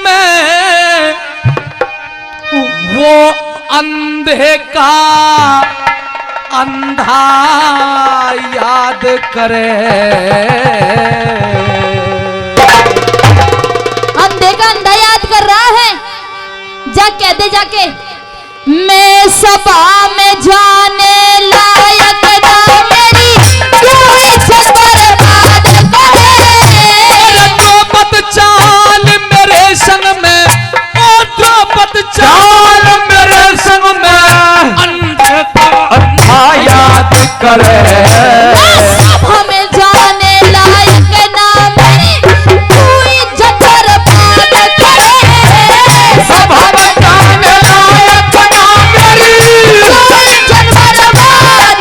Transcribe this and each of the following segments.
में वो अंधे का अंधा याद करे। अंधे का अंधा याद कर रहा है, जा कह दे जाके मैं सभा में जाने लायक ना मेरी तू इज्जत बर्बाद करे। द्रौपद चाल मेरे संग में, ओ द्रौपद चाल मेरे संग में अंधे का अंधा याद करे। सभा में जाने लायक ना मेरी तू इज्जत बर्बाद करे। सभा में जाने लायक ना मेरी तू इज्जत बर्बाद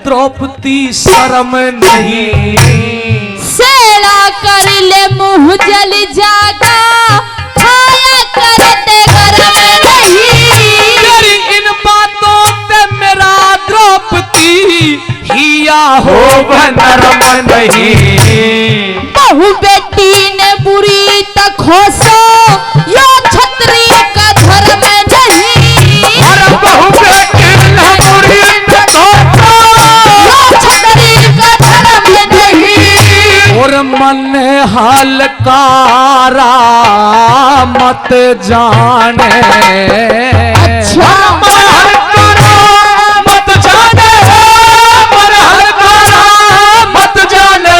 द्रौपदी शर्म नहीं। सेला कर ले मुंह जल जागा, खाया करते घर में नहीं। तेरी इन बातों पे मेरा द्रौपदी हिया हो नरम नहीं। बहु बेटी ने बुरी तखोसो यो क्षत्रिय का धर्म नहीं। अरे बहु बेटी ने बुरी तखोसो और मन हलकारा मत जाने। अच्छा मन हलकारा मत जाने, मन हलकारा मत जाने,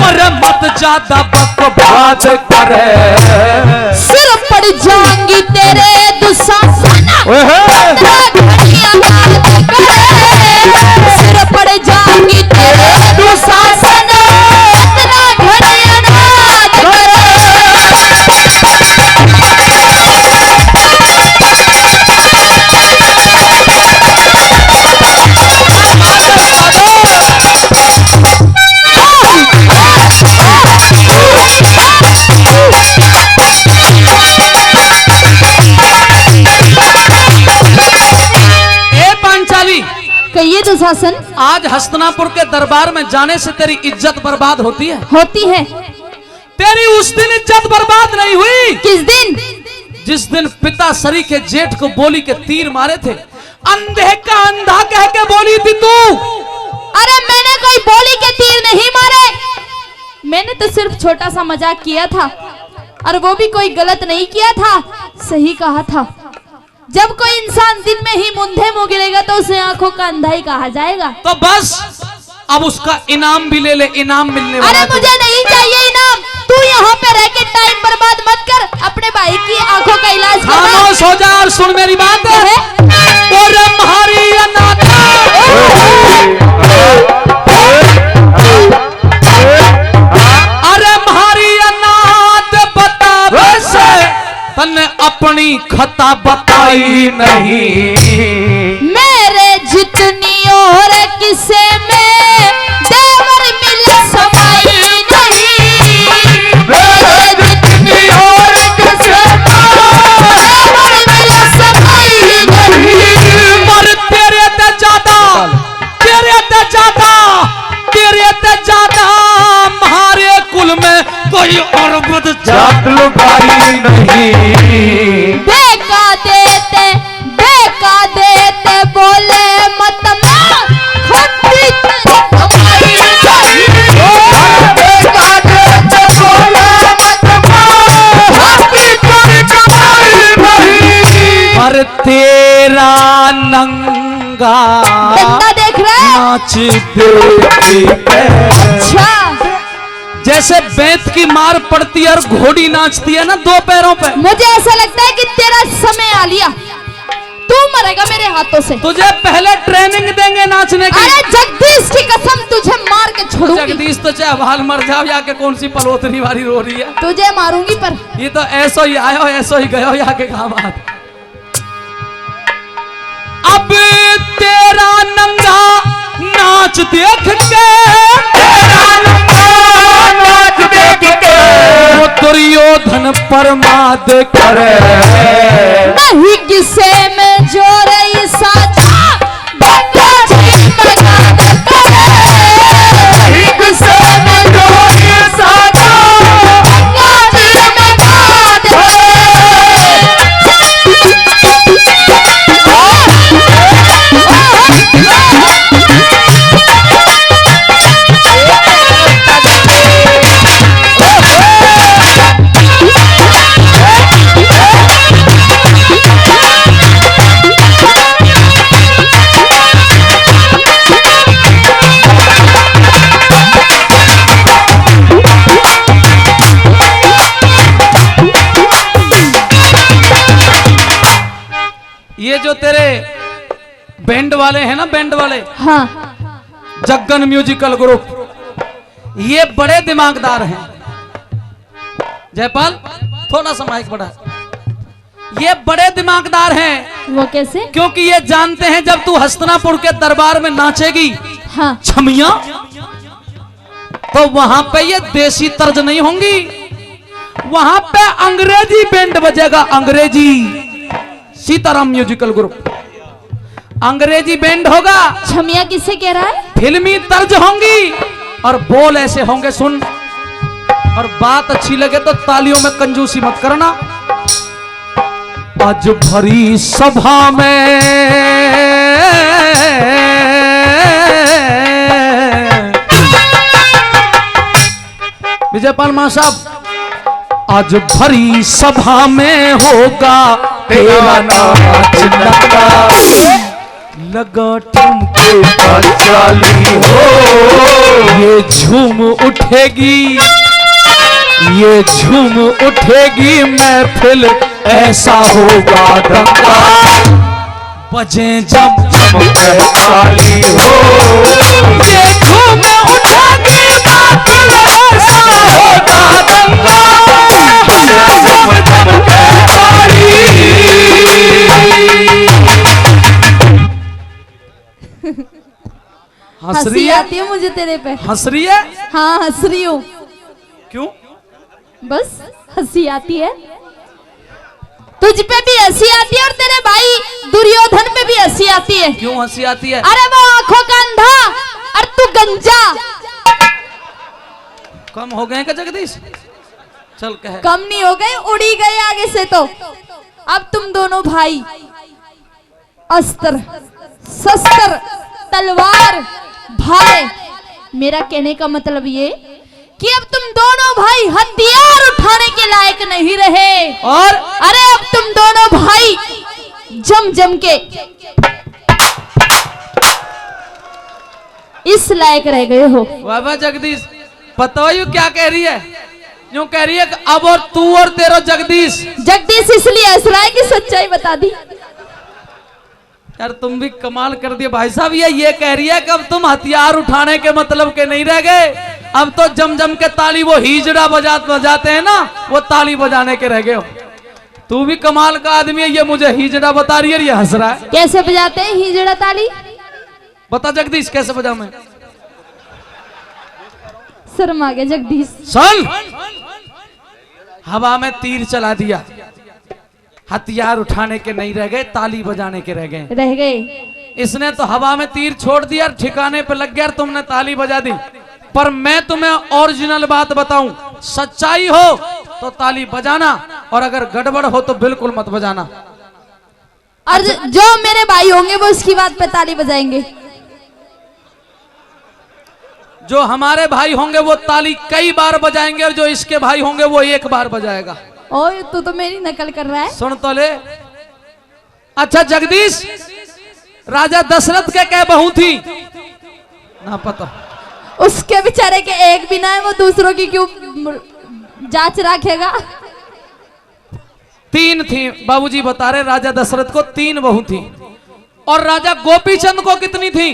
पर मत ज्यादा बकवास करे। सिर पड़ जाऊंगी तेरे दुशासन, सिर पड़ जाऊंगी तेरे दुशासन। कहिए दुशासन, आज हस्तिनापुर के दरबार में जाने से तेरी इज्जत बर्बाद होती है? होती है। तेरी उस दिन इज्जत बर्बाद नहीं हुई। किस दिन? जिस दिन पिता सरी के जेठ को बोली के तीर मारे थे। अंधे का अंधा कह के बोली थी तू। अरे मैंने कोई बोली के तीर नहीं मारे, मैंने तो सिर्फ छोटा सा मजाक किया था, और वो भी कोई गलत नहीं किया था, सही कहा था। जब कोई इंसान दिन में ही मुंधे मुंह गिरेगा तो उसे आंखों का अंधा ही कहा जाएगा। तो बस अब उसका इनाम भी ले ले, इनाम मिलने वाला। अरे मुझे नहीं चाहिए इनाम, तू यहाँ पे रह के टाइम बर्बाद मत कर, अपने भाई की आंखों का इलाज कर। खामोश हो जा और सुन मेरी बात है। और हमारी अनाथा अरे हमारी अनाथ बता वैसे तन्ने अपनी खता बताई नहीं। मेरे जितनी और किसे में देवर मिले समाई नहीं। मेरे जितनी और किसे में देवर मिले समाई नहीं। पर तेरे ते ज्यादा, तेरे ते ज्यादा, तेरे ते ज्यादा हमारे कुल में कोई और बदजात लुगाई नहीं। बेका देते बोले मत मार, खुद भी तेरी कमाई नहीं। बेका देते बोले मत मार, खुद भी तेरी कमाई नहीं। पर तेरा नंगा देख रहे नाच देखते। अच्छा जैसे बेंत की मार पड़ती है और घोड़ी नाचती है ना दो पैरों पे, मुझे ऐसा लगता है कि तेरा समय आ लिया, तू मरेगा मेरे हाथों से। तुझे पहले ट्रेनिंग देंगे नाचने की। अरे जगदीश की कसम तुझे मार के छोड़ूंगी। जगदीश तो चाहे बाल मर जाओ या के कौन सी पलोतनी वाली रो रही है। तुझे मारूंगी पर ये तो ऐसो ही आयो ऐसो ही गयो या के काम आत। अब तेरा नंगा नाच देख के, तेरा नंगा नाच देख के वो दुर्योधन परमाद करे। नहीं किसे में जो रही साचा गंगा जी मगाद करे। नहीं किसे में जो रही साचा गंगा जी मगाद करे। ये जो तेरे बैंड वाले हैं ना, बैंड वाले, हाँ जग्गन म्यूजिकल ग्रुप, ये बड़े दिमागदार हैं। जयपाल थोड़ा सा माइक बढ़ा। ये बड़े दिमागदार हैं। वो कैसे? क्योंकि ये जानते हैं जब तू हस्तिनापुर के दरबार में नाचेगी हाँ छमिया, तो वहां पे ये देसी तर्ज नहीं होंगी, वहां पे अंग्रेजी बैंड बजेगा। अंग्रेजी सीताराम म्यूजिकल ग्रुप अंग्रेजी बैंड होगा। छमिया किसे कह रहा है? फिल्मी तर्ज होंगी और बोल ऐसे होंगे, सुन। और बात अच्छी लगे तो तालियों में कंजूसी मत करना। आज भरी सभा में विजयपाल मां साहब, आज भरी सभा में होगा तेरा नाच लगा, लगा ठुमके पर चाली हो। ये झूम उठेगी, ये झूम उठेगी महफिल, ऐसा होगा दंगा, बजे जब ठुमके चाली हो। ये झूम उठेगी महफिल, ऐसा होगा दंगा, बजे जब ठुमके चाली। हंस रही हंसी है? आती है मुझे तेरे पे। हंस रही है? हाँ हंस रही हूँ, क्यों? बस हंसी आती है। तुझ पे भी हंसी आती है और तेरे भाई दुर्योधन पे भी हंसी आती है। क्यों हंसी आती है? अरे वो आंखों का अंधा और तू गंजा। कम हो गए क्या जगदीश? चल कह। कम नहीं हो गए, उड़ी गए आगे से तो। अब तुम दोनों भाई अस्त्र शस्त्र तलवार भाले, मेरा कहने का मतलब ये कि अब तुम दोनों भाई हथियार उठाने के लायक नहीं रहे। और अरे अब तुम दोनों भाई जम जम के इस लायक रह गए हो। बाबा जगदीश बताओ यू क्या कह रही है? यूं कह रही है कि अब और तू और तेरा जगदीश। जगदीश इसलिए हंस रहा है कि सच्चाई बता दी। यार तुम भी कमाल कर दिए भाई साहब। ये कह रही है कि अब तुम हथियार उठाने के मतलब के नहीं रह गए, अब तो जम जम के ताली, वो हिजड़ा बजाते हैं ना, वो ताली बजाने के रह गए हो। तू भी कमाल का आदमी है। ये मुझे हिजड़ा बता रही है, ये हंस रहा है। कैसे बजाते हैं हिजड़ा ताली? बता जगदीश कैसे बजा मैं? शर्म आ गया जगदीश। सुन, हवा में तीर चला दिया, हथियार उठाने के नहीं रह गए, ताली बजाने के रह गए। रह गए। इसने तो हवा में तीर छोड़ दिया, ठिकाने पे लग गया, तुमने ताली बजा दी। पर मैं तुम्हें ओरिजिनल बात बताऊं, सच्चाई हो तो ताली बजाना, और अगर गड़बड़ हो तो बिल्कुल मत बजाना। और जो मेरे भाई होंगे वो इसकी बात पे ताली बजाएंगे। जो हमारे भाई होंगे वो ताली कई बार बजाएंगे, और जो इसके भाई होंगे वो एक बार बजाएगा। ओए तू तो मेरी नकल कर रहा है। सुन तो ले। अच्छा जगदीश, राजा दशरथ के क्या बहू थी? ना पता। उसके बेचारे के एक भी ना है, वो दूसरों की क्यों जांच रखेगा? 3 थी। बाबूजी बता रहे राजा दशरथ को 3 बहू थी। और राजा गोपीचंद को कितनी थी?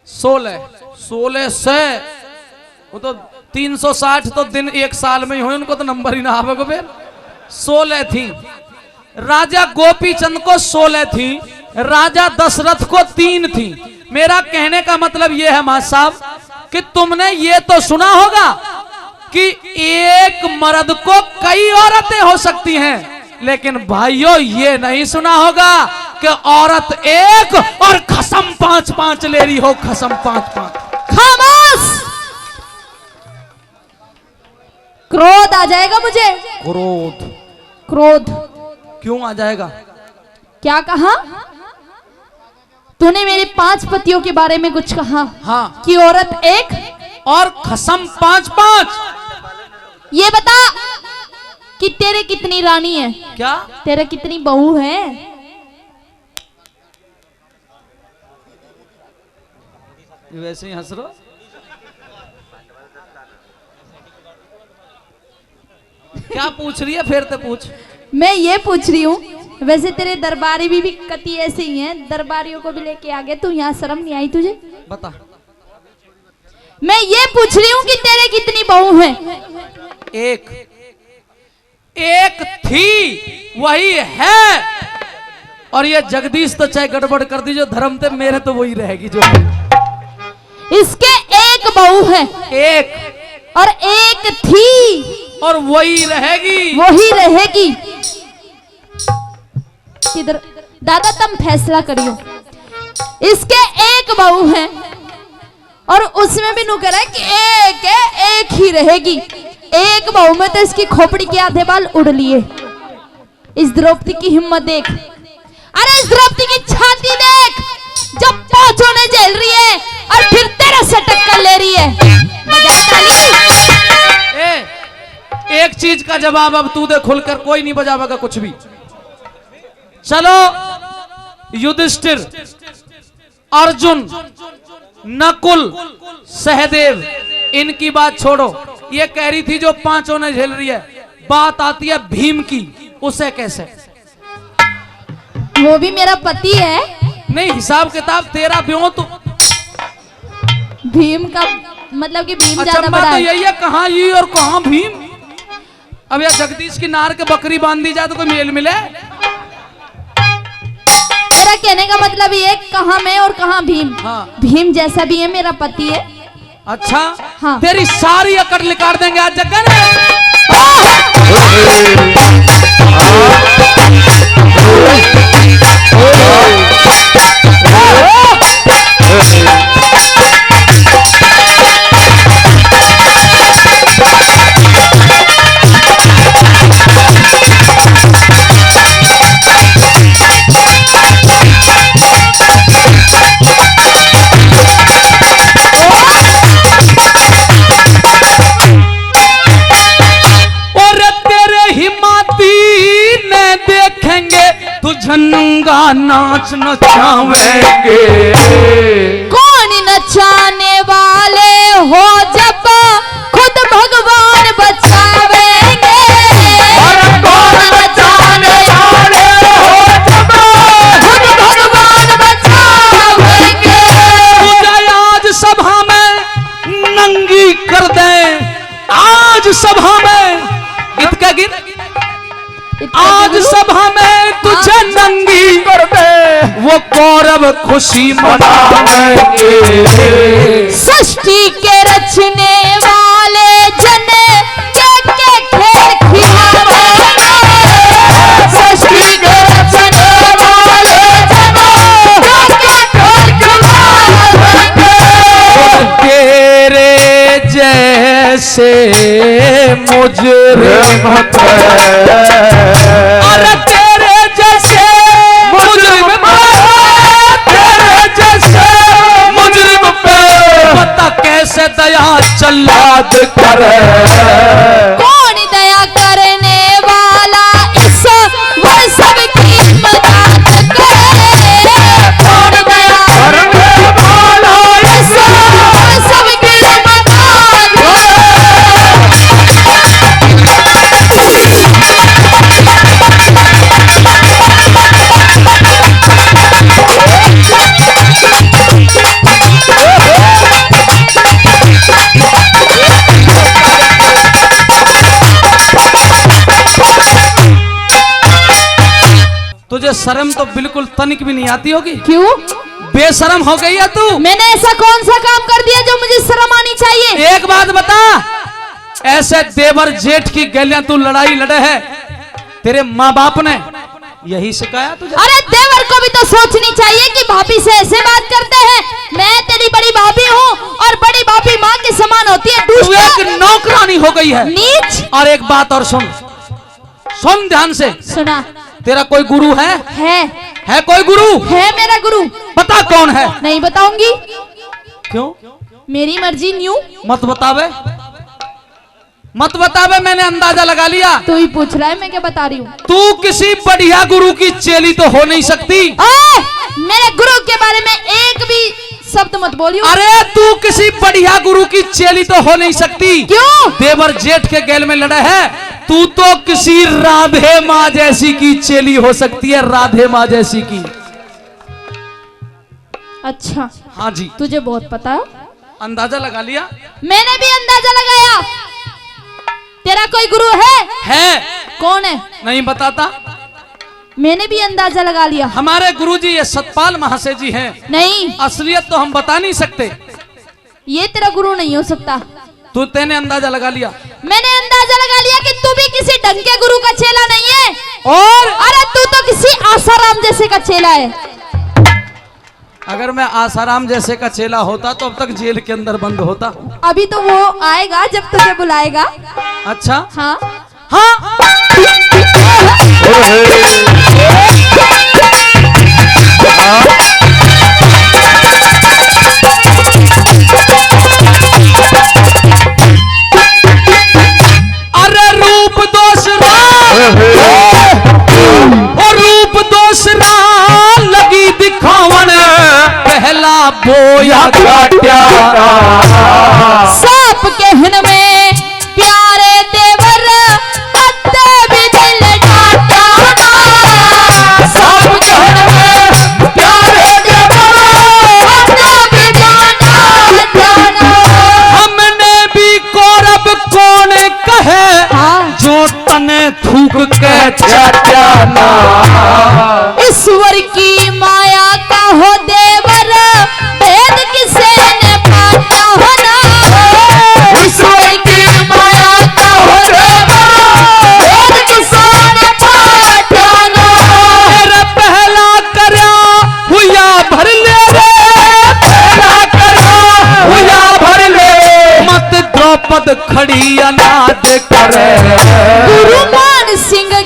16 से वो तो 360 तो दिन एक साल में ही हुए, उनको तो नंबर ही ना आवे फिर। 16 थी। राजा गोपीचंद को 16 थी, राजा दशरथ को 3 थी। मेरा कहने का मतलब यह है मां साहब कि तुमने ये तो सुना होगा कि एक मर्द को कई औरतें हो सकती हैं, लेकिन भाइयों ये नहीं सुना होगा कि औरत एक और खसम 5-5 ले रही हो। खसम 5-5। खामोश! क्रोध आ जाएगा मुझे। क्रोध क्यों आ जाएगा? क्या कहा तूने? मेरे 5 पतियों के बारे में कुछ कहा? हाँ। कि औरत एक और खसम 5-5। ये बता कि तेरे कितनी रानी है? क्या? तेरे कितनी बहू है? वैसे ही हंस रहा। क्या पूछ रही है? फिर तो पूछ। मैं ये पूछ रही हूँ, वैसे तेरे दरबारी भी कति ऐसे ही हैं, दरबारियों को भी लेके आ गए तू, यहाँ शर्म नहीं आई तुझे? बता। मैं ये पूछ रही हूँ कि तेरे कितनी बहू हैं? एक थी, वही है। और ये जगदीश तो चाहे गड़बड़ कर दी, जो धर्म थे मेरे तो वही रहेगी जो है। इसके एक बहू है। एक और एक थी और वही रहेगी। वही रहेगी। किधर दादा तुम फैसला करियो। इसके एक बहू है और उसमें भी नुकर है कि एक है, एक ही रहेगी। एक बहू में तो इसकी खोपड़ी के आधे बाल उड़ लिए। इस द्रौपदी की हिम्मत देख। अरे इस द्रौपदी की छाती देख, जब पांचों ने झेल रही है और फिर तेरा से टक्कर ले रही है। बजा ताली। एक चीज का जवाब अब तू दे खुलकर, कोई नहीं बजावेगा कुछ भी। चलो युधिष्ठिर, अर्जुन, नकुल, सहदेव, इनकी बात छोड़ो। ये कह रही थी जो 5 ने झेल रही है। बात आती है भीम की, उसे कैसे? वो भी मेरा पति है। नहीं, हिसाब किताब तेरा ब्यों तो भीम का मतलब कि भीम ज्यादा बड़ा तो है। यही है, कहाँ ये और कहाँ भीम। अब यार जगदीश की नार के बकरी बांध दी जाए तो कोई मेल मिले? मेरा कहने का मतलब ये, कहाँ मैं और कहाँ भीम। हाँ। भीम जैसा भी है मेरा पति है। अच्छा। हाँ। तेरी सारी अकड़ निकाल देंगे आज जगन। झंगा नाच नचावेंगे। कौन नचाने वाले हो जब खुद भगवान बचावेंगे। कौन नचाने वाले हो जब खुद भगवान बचावेंगे। तुझे आज सभा में नंगी कर दे। आज सभा में इतका गिर, आज सभा में तुझे नंगी कर दे। वो कौरव खुशी मनाएंगे। सृष्टि के रचने वाले जन के खेल खिलावेंगे। सृष्टि के रचने वाले जन के खेल खिलावेंगे। तेरे जैसे मुजरिम अरे तेरे जैसे मुजरिम, तेरे जैसे मुजरिम पे पता कैसे दया जल्लाद करे। कौन दया करने वाला इस सब की मदद करे। कौन दया करने वाला इस सब की मदद करे। शर्म तो बिल्कुल तनिक भी नहीं आती होगी। क्यों? बेशरम हो गई है तू। मैंने ऐसा कौन सा काम कर दिया जो मुझे शर्म आनी चाहिए? एक बात बता, ऐसे देवर जेठ की गलियां तू लड़ाई लड़े है, तेरे माँ बाप ने यही सिखाया तुझे? अरे देवर को भी तो सोचनी चाहिए कि भाभी से ऐसे बात करते हैं। मैं तेरी बड़ी भाभी हूँ और बड़ी भाभी माँ के समान होती है। तू एक नौकरानी हो गई है। नीच। और एक बात और सुन, सुन ध्यान से। सुना। तेरा कोई गुरु है? है कोई गुरु? है मेरा गुरु। बता कौन है? नहीं बताऊंगी। क्यों? मेरी मर्जी। न्यू मत बतावे, मत बतावे, मैंने अंदाजा लगा लिया। तू ही पूछ रहा है, मैं क्या बता रही हूँ। तू किसी बढ़िया गुरु की चेली तो हो नहीं सकती। मेरे गुरु के बारे में एक भी शब्द मत बोलियो। अरे तू किसी बढ़िया गुरु की चेली तो हो नहीं सकती। क्यों? देवर जेठ के गैल में लड़ा है, तू तो किसी राधे माँ जैसी की चेली हो सकती है, राधे माँ जैसी की। अच्छा। हाँ जी। तुझे बहुत पता है। अंदाजा लगा लिया? मैंने भी अंदाजा लगाया। तेरा कोई गुरु है? कौन है? नहीं बताता। मैंने भी अंदाजा लगा लिया। हमारे गुरुजी ये सतपाल महाशय जी हैं। नहीं, असलियत तो हम बता नहीं सकते। ये तेरा गुरु नहीं हो सकता। तेने अंदाजा लगा लिया? मैंने अंदाजा लगा लिया कि तू भी किसी ढंग के गुरु का चेला नहीं है। और अरे तू तो किसी आसाराम जैसे का चेला है। अगर मैं आसाराम जैसे का चेला होता तो अब तक जेल के अंदर बंद होता। अभी तो वो आएगा जब तुझे बुलाएगा। अच्छा। हाँ हाँ। अरे रूप दोष और रूप दोष लगी दिखावन, पहला बोया काट्या सांप कहन में प्यारे देवर पत्ते भी दिल डाटा। सांप कहन में प्यारे देवर पत्ते भी जाना। हमने भी कौरव कौन कहे, जो तने थूक के चाट्याना। ईश्वर की माया का हो देवर, भेद किसे ने पाता हो ना। ईश्वर की माया का हो देवर, भेद किसे ने पाता ना। मेरा पहला करया हुआ भर ले रे, पहला करया हुआ भर ले, मत द्रौपद खड़ी अनाज करे। गुरु मान सिंह